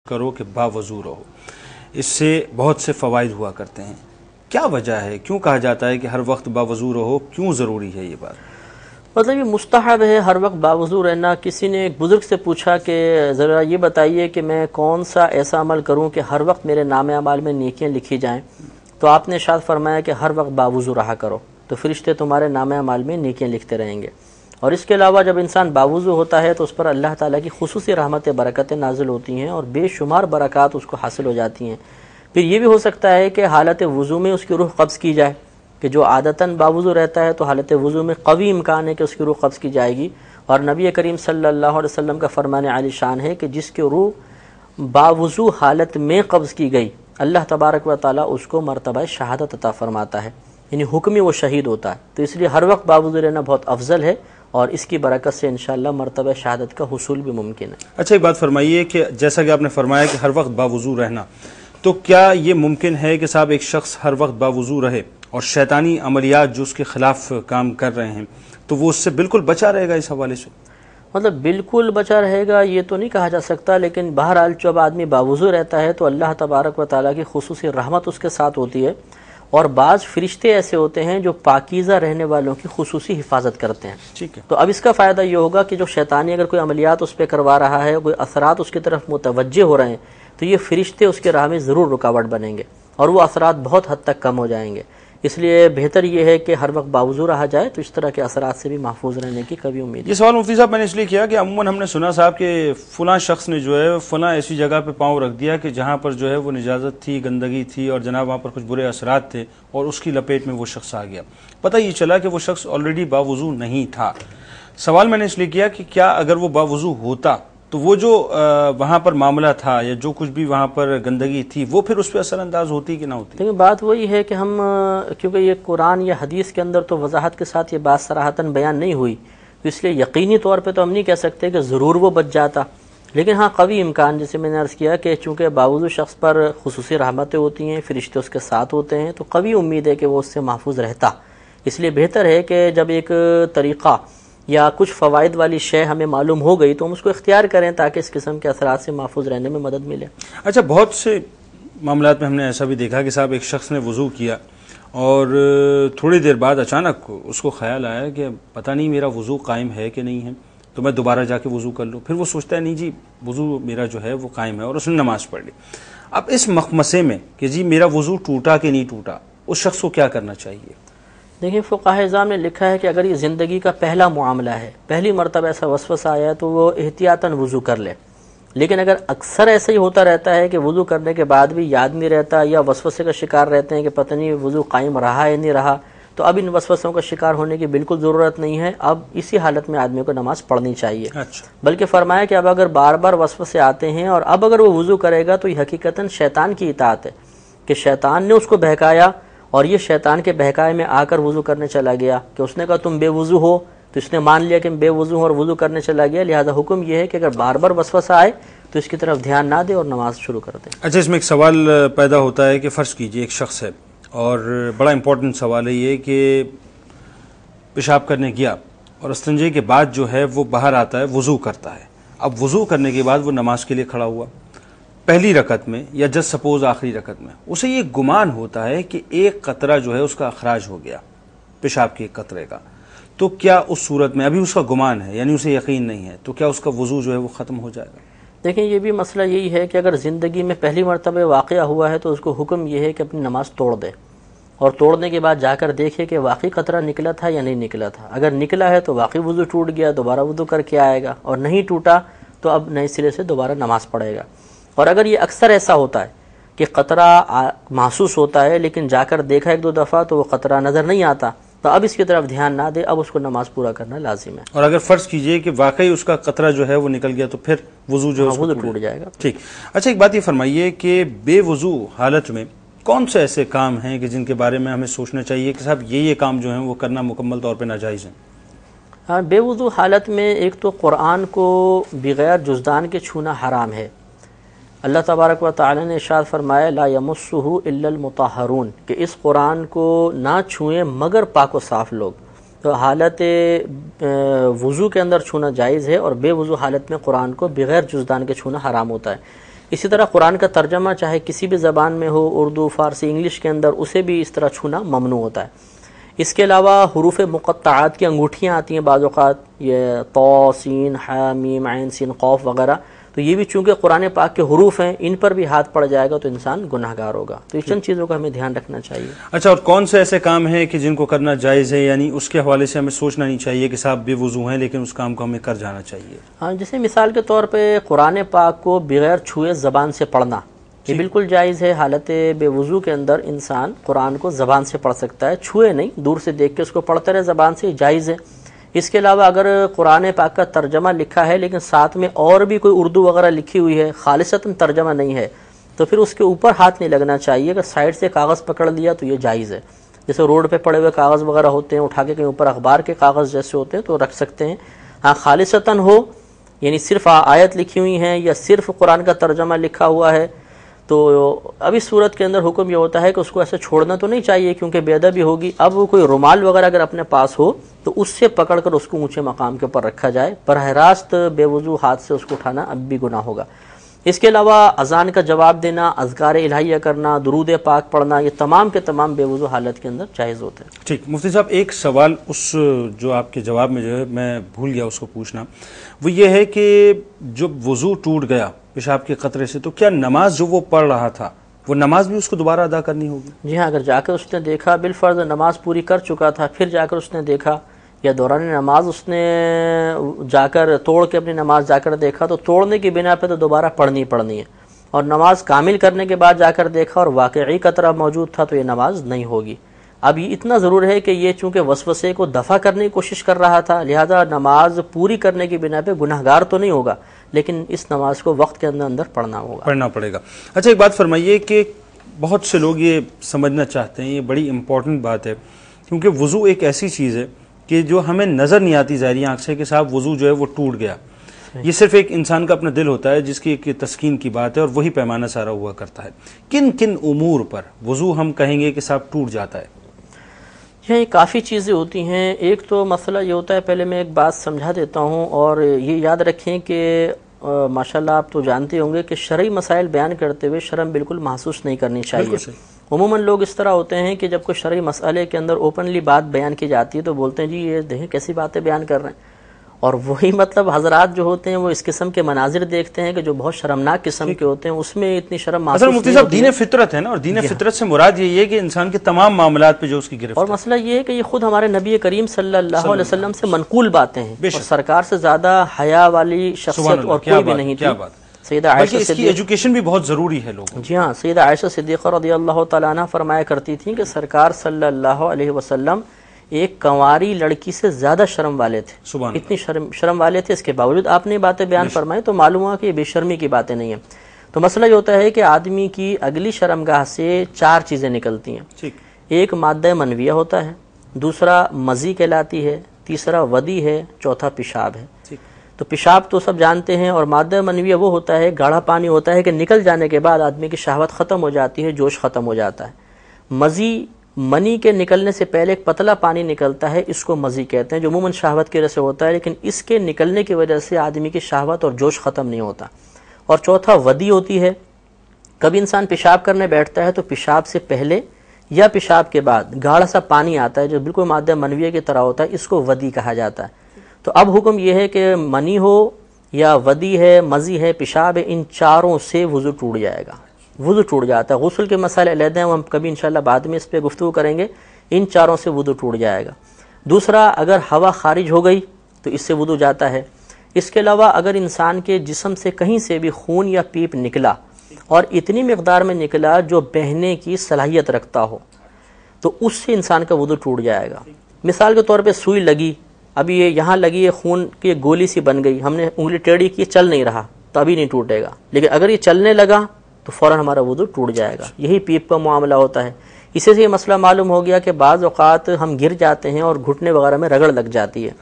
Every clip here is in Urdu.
کرو کہ باوضو رہو، اس سے بہت سے فوائد ہوا کرتے ہیں. کیا وجہ ہے، کیوں کہا جاتا ہے کہ ہر وقت باوضو رہو، کیوں ضروری ہے یہ بات؟ مطلب یہ مستحب ہے ہر وقت باوضو رہنا. کسی نے ایک بزرگ سے پوچھا کہ ذرا یہ بتائیے کہ میں کون سا ایسا عمل کروں کہ ہر وقت میرے نام اعمال میں نیکیاں لکھی جائیں. تو آپ نے ارشاد فرمایا کہ ہر وقت باوضو رہا کرو، تو فرشتے تمہارے نام اعمال میں نیکیاں لکھتے رہیں گے. اور اس کے علاوہ جب انسان باوضو ہوتا ہے تو اس پر اللہ تعالیٰ کی خصوصی رحمتیں برکتیں نازل ہوتی ہیں اور بے شمار برکات اس کو حاصل ہو جاتی ہیں. پھر یہ بھی ہو سکتا ہے کہ حالت وضو میں اس کی روح قبض کی جائے، کہ جو عادتاً باوضو رہتا ہے تو حالت وضو میں قوی امکان ہے کہ اس کی روح قبض کی جائے گی. اور نبی کریم صلی اللہ علیہ وسلم کا فرمان عالی شان ہے کہ جس کی روح باوضو حالت میں قبض کی گئی اللہ تبارک و تعالیٰ اس کو مرتبہ شہادت عطا فرماتا ہے، یعنی حکمی وہ شہید ہوتا ہے. تو اس لیے ہر وقت باوضو رہنا بہت افضل ہے اور اس کی برکت سے انشاءاللہ مرتبہ شہادت کا حصول بھی ممکن ہے. اچھا ایک بات فرمائیے کہ جیسا کہ آپ نے فرمایا کہ ہر وقت باوضو رہنا، تو کیا یہ ممکن ہے کہ صاحب ایک شخص ہر وقت باوضو رہے اور شیطانی عملیات جو اس کے خلاف کام کر رہے ہیں تو وہ اس سے بالکل بچا رہے گا؟ اس حوالے سے مطلب بالکل بچا رہے گا یہ تو نہیں کہا جا سکتا، لیکن بہرحال جب آدمی باوضو رہتا ہے تو اللہ تبارک و تعالیٰ کی خصوصی رحمت اس کے ساتھ ہوتی ہے. اور بعض فرشتے ایسے ہوتے ہیں جو پاکیزہ رہنے والوں کی خصوصی حفاظت کرتے ہیں. ٹھیک ہے. تو اب اس کا فائدہ یہ ہوگا کہ جو شیطانی اگر کوئی عملیات اس پہ کروا رہا ہے، کوئی اثرات اس کی طرف متوجہ ہو رہے ہیں، تو یہ فرشتے اس کے راہ میں ضرور رکاوٹ بنیں گے اور وہ اثرات بہت حد تک کم ہو جائیں گے. اس لیے بہتر یہ ہے کہ ہر وقت باوضو رہا جائے تو اس طرح کے اثرات سے بھی محفوظ رہنے کی کبھی امید ہے. یہ سوال مفتی صاحب میں نے اس لیے کیا کہ عموماً ہم نے سنا صاحب کہ فلاں شخص نے جو ہے فلاں ایسی جگہ پہ پاؤں رکھ دیا کہ جہاں پر جو ہے وہ نجاست تھی، گندگی تھی اور جناب وہاں پر کچھ برے اثرات تھے اور اس کی لپیٹ میں وہ شخص آ گیا. پتہ یہ چلا کہ وہ شخص آلریڈی باوضو نہیں تھا. سوال میں نے اس لیے کیا کہ کیا اگر وہ باوضو ہوتا تو وہ جو وہاں پر معاملہ تھا یا جو کچھ بھی وہاں پر گندگی تھی وہ پھر اس پہ اثر انداز ہوتی کہ نہ ہوتی؟ لیکن بات وہی ہے کہ ہم کیونکہ یہ قرآن یا حدیث کے اندر تو وضاحت کے ساتھ یہ بات صراحتاً بیان نہیں ہوئی، تو اس لیے یقینی طور پہ تو ہم نہیں کہہ سکتے کہ ضرور وہ بچ جاتا. لیکن ہاں قوی امکان، جیسے میں نے عرض کیا کہ چونکہ باوضو شخص پر خصوصی رحمتیں ہوتی ہیں، فرشتے اس کے ساتھ ہوتے ہیں، تو قوی امید ہے کہ وہ اس سے محفوظ رہتا. اس لیے بہتر ہے کہ جب ایک طریقہ یا کچھ فوائد والی شے ہمیں معلوم ہو گئی تو ہم اس کو اختیار کریں تاکہ اس قسم کے اثرات سے محفوظ رہنے میں مدد ملے. اچھا بہت سے معاملات میں ہم نے ایسا بھی دیکھا کہ صاحب ایک شخص نے وضو کیا اور تھوڑی دیر بعد اچانک اس کو خیال آیا کہ پتہ نہیں میرا وضو قائم ہے کہ نہیں ہے، تو میں دوبارہ جا کے وضو کر لوں. پھر وہ سوچتا ہے نہیں جی وضو میرا جو ہے وہ قائم ہے، اور اس نے نماز پڑھ لی. اب اس مخمسے میں کہ جی میرا وضو ٹوٹا کہ نہیں ٹوٹا، اس شخص کو کیا کرنا چاہیے؟ دیکھیں فقہائے اعظام نے لکھا ہے کہ اگر یہ زندگی کا پہلا معاملہ ہے، پہلی مرتبہ ایسا وسوسہ آیا ہے تو وہ احتیاطاً وضو کر لے. لیکن اگر اکثر ایسا ہی ہوتا رہتا ہے کہ وضو کرنے کے بعد بھی یاد نہیں رہتا یا وسوسے کا شکار رہتے ہیں کہ پتہ نہیں وضو قائم رہا ہے نہیں رہا، تو اب ان وسوسوں کا شکار ہونے کی بالکل ضرورت نہیں ہے. اب اسی حالت میں آدمی کو نماز پڑھنی چاہیے. بلکہ فرمایا کہ اب اگر بار بار وسوسے آتے ہیں اور اب اگر وہ وضو کرے گا تو یہ حقیقتاً شیطان کی اطاعت ہے کہ شیطان نے اس کو بہکایا اور یہ شیطان کے بہکائے میں آ کر وضو کرنے چلا گیا، کہ اس نے کہا تم بے وضو ہو، تو اس نے مان لیا کہ بے وضو ہوں اور وضو کرنے چلا گیا. لہذا حکم یہ ہے کہ اگر بار بار وسوسہ آئے تو اس کی طرف دھیان نہ دے اور نماز شروع کر دے. اچھا اس میں ایک سوال پیدا ہوتا ہے کہ فرض کیجئے ایک شخص ہے اور بڑا امپورٹنٹ سوال ہے یہ کہ پیشاب کرنے گیا اور استنجے کے بعد جو ہے وہ باہر آتا ہے، وضو کرتا ہے. اب وضو کرنے کے بعد وہ نماز کے لیے کھڑا ہوا پہلی رکعت میں یا جسٹ سپوز آخری رکعت میں، اسے یہ گمان ہوتا ہے کہ ایک قطرہ جو ہے اس کا اخراج ہو گیا پیشاب کے ایک قطرے کا، تو کیا اس صورت میں ابھی اس کا گمان ہے یعنی اسے یقین نہیں ہے، تو کیا اس کا وضو جو ہے وہ ختم ہو جائے گا؟ دیکھیں یہ بھی مسئلہ یہی ہے کہ اگر زندگی میں پہلی مرتبہ واقعہ ہوا ہے تو اس کو حکم یہ ہے کہ اپنی نماز توڑ دے اور توڑنے کے بعد جا کر دیکھے کہ واقعی قطرہ نکلا تھا یا نہیں نکلا تھا. اگر نکلا ہے تو واقعی وضو ٹوٹ گیا، دوبارہ وضو کر کے آئے گا، اور نہیں ٹوٹا تو اب نئے سرے سے دوبارہ نماز پڑھے گا. اور اگر یہ اکثر ایسا ہوتا ہے کہ قطرہ محسوس ہوتا ہے لیکن جا کر دیکھا ایک دو دفعہ تو وہ قطرہ نظر نہیں آتا، تو اب اس کی طرف دھیان نہ دے، اب اس کو نماز پورا کرنا لازم ہے. اور اگر فرض کیجئے کہ واقعی اس کا قطرہ جو ہے وہ نکل گیا تو پھر وضو جو ہے وضو ٹوٹ جائے گا. ٹھیک. اچھا ایک بات یہ فرمائیے کہ بے وضو حالت میں کون سے ایسے کام ہیں کہ جن کے بارے میں ہمیں سوچنا چاہیے کہ صاحب یہ کام جو ہیں وہ کرنا مکمل طور پہ ناجائز ہیں؟ ہاں بے وضو حالت میں ایک تو قرآن کو بغیر جزدان کے چھونا حرام ہے. اللہ تبارک و تعالی نے ارشاد فرمایا لا یمسہ الا المطہرون، کہ اس قرآن کو نہ چھوئیں مگر پاک و صاف لوگ. تو حالت وضو کے اندر چھونا جائز ہے اور بے وضو حالت میں قرآن کو بغیر جزدان کے چھونا حرام ہوتا ہے. اسی طرح قرآن کا ترجمہ چاہے کسی بھی زبان میں ہو، اردو، فارسی، انگلش کے اندر، اسے بھی اس طرح چھونا ممنوع ہوتا ہے۔ اس کے علاوہ حروف مقطعات کی انگوٹھیاں آتی ہیں بعض اوقات، یہ طا، سین، ح، میم، عین، سین، قاف وغیرہ، تو یہ بھی چونکہ قرآن پاک کے حروف ہیں، ان پر بھی ہاتھ پڑ جائے گا تو انسان گناہ گار ہوگا۔ تو اس چند چیزوں کا ہمیں دھیان رکھنا چاہیے۔ اچھا، اور کون سے ایسے کام ہیں کہ جن کو کرنا جائز ہے، یعنی اس کے حوالے سے ہمیں سوچنا نہیں چاہیے کہ صاحب بے وضو ہیں لیکن اس کام کو ہمیں کر جانا چاہیے؟ ہاں، جیسے مثال کے طور پہ قرآن پاک کو بغیر چھوئے زبان سے پڑھنا، یہ بالکل جائز ہے۔ حالت بے وضو کے اندر انسان قرآن کو زبان سے پڑھ سکتا ہے، چھوئے نہیں، دور سے دیکھ کے اس کو پڑھتا رہے زبان سے، جائز ہے۔ اس کے علاوہ اگر قرآن پاک کا ترجمہ لکھا ہے لیکن ساتھ میں اور بھی کوئی اردو وغیرہ لکھی ہوئی ہے، خالصتاً ترجمہ نہیں ہے، تو پھر اس کے اوپر ہاتھ نہیں لگنا چاہیے۔ اگر سائڈ سے کاغذ پکڑ لیا تو یہ جائز ہے۔ جیسے روڈ پہ پڑے ہوئے کاغذ وغیرہ ہوتے ہیں، اٹھا کے کہیں اوپر اخبار کے کاغذ جیسے ہوتے ہیں تو رکھ سکتے ہیں۔ ہاں، خالصتاً ہو، یعنی صرف آیت لکھی ہوئی ہیں یا صرف قرآن کا ترجمہ لکھا ہوا ہے، تو اب اس صورت کے اندر حکم یہ ہوتا ہے کہ اس کو ایسے چھوڑنا تو نہیں چاہیے کیونکہ بے ادبی ہوگی۔ اب کوئی رومال وغیرہ اگر اپنے پاس ہو تو اس سے پکڑ کر اس کو اونچے مقام کے اوپر رکھا جائے، براہ راست بے وضو ہاتھ سے اس کو اٹھانا اب بھی گناہ ہوگا۔ اس کے علاوہ اذان کا جواب دینا، اذکار الہیہ کرنا، درود پاک پڑھنا، یہ تمام کے تمام بے وضو حالت کے اندر جائز ہوتے ہیں۔ ٹھیک، مفتی صاحب ایک سوال اس جو آپ کے جواب میں جو ہے میں بھول گیا اس کو پوچھنا، وہ یہ ہے کہ جب وضو ٹوٹ گیا پیشاب کے قطرے سے تو کیا نماز جو وہ پڑھ رہا تھا وہ نماز بھی اس کو دوبارہ ادا کرنی ہوگی؟ جی ہاں، اگر جا کر اس نے دیکھا بالفرض نماز پوری کر چکا تھا، پھر جا کر اس نے دیکھا، یا دوران نماز اس نے جا کر توڑ کے اپنی نماز جا کر دیکھا، تو توڑنے کی بنا پہ تو دوبارہ پڑھنی ہے، اور نماز کامل کرنے کے بعد جا کر دیکھا اور واقعی قطرہ موجود تھا تو یہ نماز نہیں ہوگی۔ اب یہ اتنا ضرور ہے کہ یہ چونکہ وسوسے کو دفع کرنے کی کوشش کر رہا تھا، لہذا نماز پوری کرنے کی بنا پہ گناہ گار تو نہیں ہوگا، لیکن اس نماز کو وقت کے اندر پڑھنا پڑے گا۔ اچھا، ایک بات فرمائیے کہ بہت سے لوگ یہ سمجھنا چاہتے ہیں، یہ بڑی امپورٹنٹ بات ہے، کیونکہ وضو ایک ایسی چیز ہے کہ جو ہمیں نظر نہیں آتی ظاہری آنکھ سے کہ صاحب وضو جو ہے وہ ٹوٹ گیا، یہ صرف ایک انسان کا اپنا دل ہوتا ہے جس کی ایک تسکین کی بات ہے اور وہی پیمانہ سارا ہوا کرتا ہے۔ کن کن امور پر وضو ہم کہیں گے کہ صاحب ٹوٹ جاتا ہے؟ یہ کافی چیزیں ہوتی ہیں۔ ایک تو مسئلہ یہ ہوتا ہے، پہلے میں ایک بات سمجھا دیتا ہوں، اور یہ یاد رکھیں کہ ماشاءاللہ آپ تو جانتے ہوں گے کہ شرعی مسائل بیان کرتے ہوئے شرم بالکل محسوس نہیں کرنی چاہیے۔ عموماً لوگ اس طرح ہوتے ہیں کہ جب کوئی شرعی مسئلے کے اندر اوپنلی بات بیان کی جاتی ہے تو بولتے ہیں جی یہ دیکھیں کیسی باتیں بیان کر رہے ہیں، اور وہی مطلب حضرات جو ہوتے ہیں وہ اس قسم کے مناظر دیکھتے ہیں کہ جو بہت شرمناک قسم کے ہوتے ہیں، اس میں اتنی شرم محسوس نہیں ہوتی۔ مفتی صاحب دین فطرت ہے نا، اور دین فطرت سے مراد یہی ہے کہ انسان کے تمام معاملات پہ جو اس کی گرفت، اور مسئلہ یہ ہے کہ یہ خود ہمارے نبی کریم صلی اللہ علیہ وسلم سے منقول باتیں ہیں، اور سرکار سے زیادہ حیا والی شخصیت اور کوئی بھی نہیں تھی۔ سیدہ عائشہ اس کی ایجوکیشن بھی بہت ضروری ہے لوگوں۔ جی ہاں، سیدہ عائشہ صدیقہ رضی اللہ تعالیٰ عنہ فرمایا کرتی تھیں کہ سرکار صلی اللہ علیہ وسلم ایک کنواری لڑکی سے زیادہ شرم والے تھے، اتنی شرم والے تھے، اس کے باوجود آپ نے باتیں بیان فرمائی تو معلوم ہوا کہ یہ بے شرمی کی باتیں نہیں ہیں۔ تو مسئلہ یہ ہوتا ہے کہ آدمی کی اگلی شرمگاہ سے چار چیزیں نکلتی ہیں۔ ایک مادہ منویہ ہوتا ہے، دوسرا مزی کہلاتی ہے، تیسرا ودی ہے، چوتھا پیشاب ہے۔ تو پیشاب تو سب جانتے ہیں، اور مادہ منویہ وہ ہوتا ہے، گاڑھا پانی ہوتا ہے کہ نکل جانے کے بعد آدمی کی شہوت ختم ہو جاتی ہے، جوش ختم ہو جاتا ہے۔ مزی، منی کے نکلنے سے پہلے ایک پتلا پانی نکلتا ہے، اس کو مزی کہتے ہیں، جو عموماً شہوت کی وجہ سے ہوتا ہے، لیکن اس کے نکلنے کی وجہ سے آدمی کی شہوت اور جوش ختم نہیں ہوتا۔ اور چوتھا ودی ہوتی ہے، کبھی انسان پیشاب کرنے بیٹھتا ہے تو پیشاب سے پہلے یا پیشاب کے بعد گاڑھا سا پانی آتا ہے جو بالکل مادہ منویہ کی طرح ہوتا ہے، اس کو ودی کہا جاتا ہے۔ تو اب حکم یہ ہے کہ منی ہو یا ودی ہے، مزی ہے، پیشاب ہے، ان چاروں سے وضو ٹوٹ جائے گا، وضو ٹوٹ جاتا ہے۔ غسل کے مسائل علیحدہ ہیں، ہم کبھی انشاءاللہ بعد میں اس پہ گفتگو کریں گے۔ ان چاروں سے وضو ٹوٹ جائے گا۔ دوسرا، اگر ہوا خارج ہو گئی تو اس سے وضو جاتا ہے۔ اس کے علاوہ اگر انسان کے جسم سے کہیں سے بھی خون یا پیپ نکلا اور اتنی مقدار میں نکلا جو بہنے کی صلاحیت رکھتا ہو تو اس سے انسان کا وضو ٹوٹ جائے گا۔ مثال کے طور پہ سوئی لگی، ابھی یہ یہاں لگی ہے، خون کی گولی سی بن گئی، ہم نے انگلی ٹیڑھی کی، چل نہیں رہا تو ابھی نہیں ٹوٹے گا، لیکن اگر یہ چلنے لگا تو فوراً ہمارا وضو ٹوٹ جائے گا۔ یہی پیپ کا معاملہ ہوتا ہے۔ اسی سے یہ مسئلہ معلوم ہو گیا کہ بعض اوقات ہم گر جاتے ہیں اور گھٹنے وغیرہ میں رگڑ لگ جاتی ہے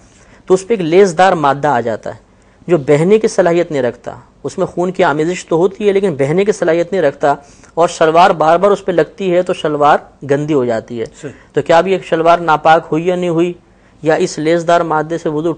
تو اس پہ ایک لیسدار مادہ آ جاتا ہے جو بہنے کی صلاحیت نہیں رکھتا، اس میں خون کی آمیزش تو ہوتی ہے لیکن بہنے کی صلاحیت نہیں رکھتا، اور شلوار بار بار اس پہ لگتی ہے تو شلوار گندی ہو جاتی ہے۔ تو کیا بھی ایک شلوار ناپاک ہوئی یا نہیں ہوئی، یا اس لیسدار مادے سے وضو